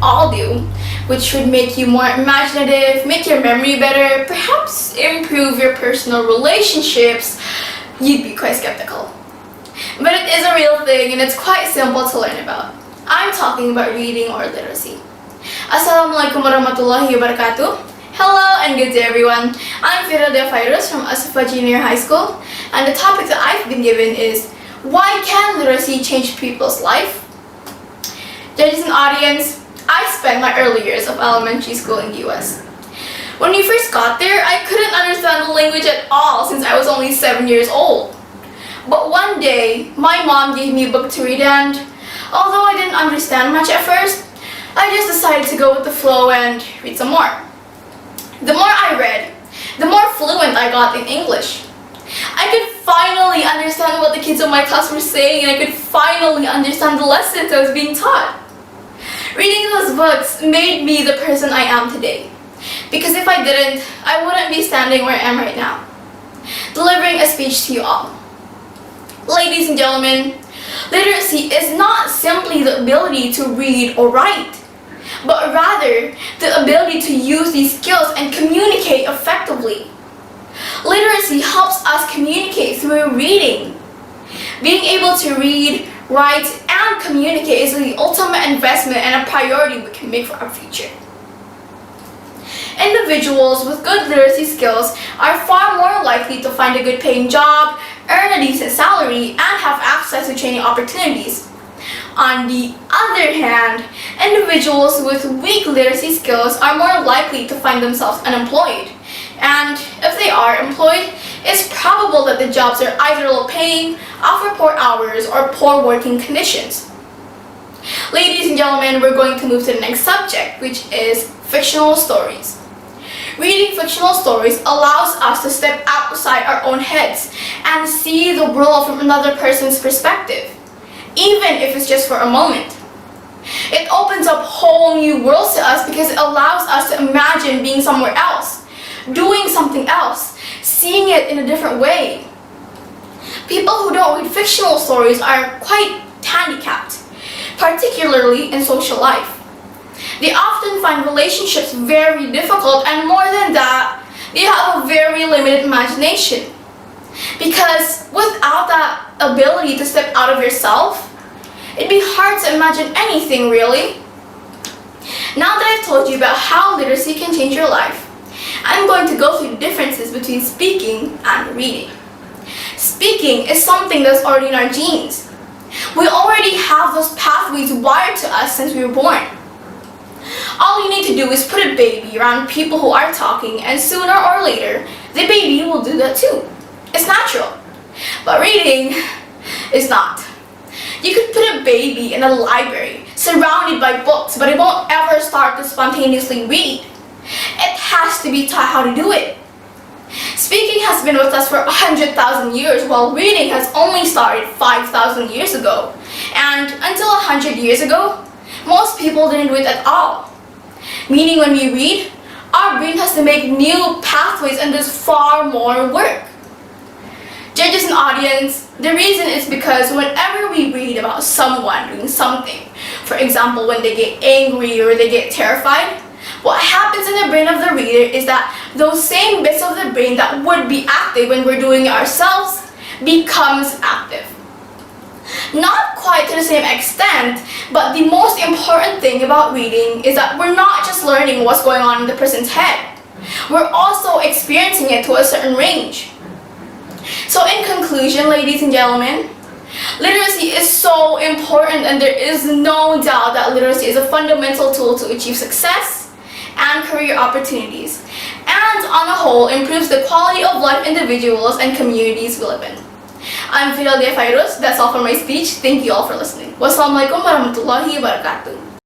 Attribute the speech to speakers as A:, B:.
A: all do, which would make you more imaginative, make your memory better, perhaps improve your personal relationships, you'd be quite skeptical. But it is a real thing and it's quite simple to learn about. I'm talking about reading or literacy. Assalamualaikum warahmatullahi wabarakatuh. Hello and good day everyone. I'm Fira Defairus from Asifa Junior High School, and the topic that I've been given is why can literacy change people's life? Judges and audience, I spent my early years of elementary school in the US. When we first got there, I couldn't understand the language at all since I was only 7 years old. But one day, my mom gave me a book to read, and although I didn't understand much at first, I just decided to go with the flow and read some more. The more I read, the more fluent I got in English. I could finally understand what the kids in my class were saying, and I could finally understand the lessons I was being taught. Reading those books made me the person I am today. Because if I didn't, I wouldn't be standing where I am right now, delivering a speech to you all. Ladies and gentlemen, literacy is not simply the ability to read or write, but rather the ability to use these skills and communicate effectively. Literacy helps us communicate through reading. Being able to read, write, and communicate is the ultimate investment and a priority we can make for our future. Individuals with good literacy skills are far more likely to find a good paying job, earn a decent salary, and have access to training opportunities. On the other hand, individuals with weak literacy skills are more likely to find themselves unemployed. And if they are employed, it's probable that the jobs are either low paying, offer poor hours, or poor working conditions. Ladies and gentlemen, we're going to move to the next subject, which is fictional stories. Reading fictional stories allows us to step outside our own heads and see the world from another person's perspective, even if it's just for a moment. It opens up whole new worlds to us because it allows us to imagine being somewhere else, doing something else, seeing it in a different way. People who don't read fictional stories are quite handicapped, particularly in social life. They often find relationships very difficult, and more than that, they have a very limited imagination. Because without that ability to step out of yourself, it'd be hard to imagine anything really. Now that I've told you about how literacy can change your life, I'm going to go through the differences between speaking and reading. Speaking is something that's already in our genes. We already have those pathways wired to us since we were born. All you need to do is put a baby around people who are talking, and sooner or later, the baby will do that too. It's natural. But reading is not. You could put a baby in a library, surrounded by books, but it won't ever start to spontaneously read. It has to be taught how to do it. Speaking has been with us for 100,000 years, while reading has only started 5,000 years ago. And until 100 years ago, most people didn't do it at all. Meaning when we read, our brain has to make new pathways and does far more work. Judges and audience, the reason is because whenever we read about someone doing something, for example when they get angry or they get terrified, what happens in the brain of the reader is that those same bits of the brain that would be active when we're doing it ourselves becomes active. Not quite to the same extent, but the most important thing about reading is that we're not just learning what's going on in the person's head. We're also experiencing it to a certain range. So in conclusion, ladies and gentlemen, literacy is so important, and there is no doubt that literacy is a fundamental tool to achieve success and career opportunities, and on the whole improves the quality of life individuals and communities we live in. I'm Fidel Defairus. That's all for my speech. Thank you all for listening. Wassalamualaikum warahmatullahi wabarakatuh.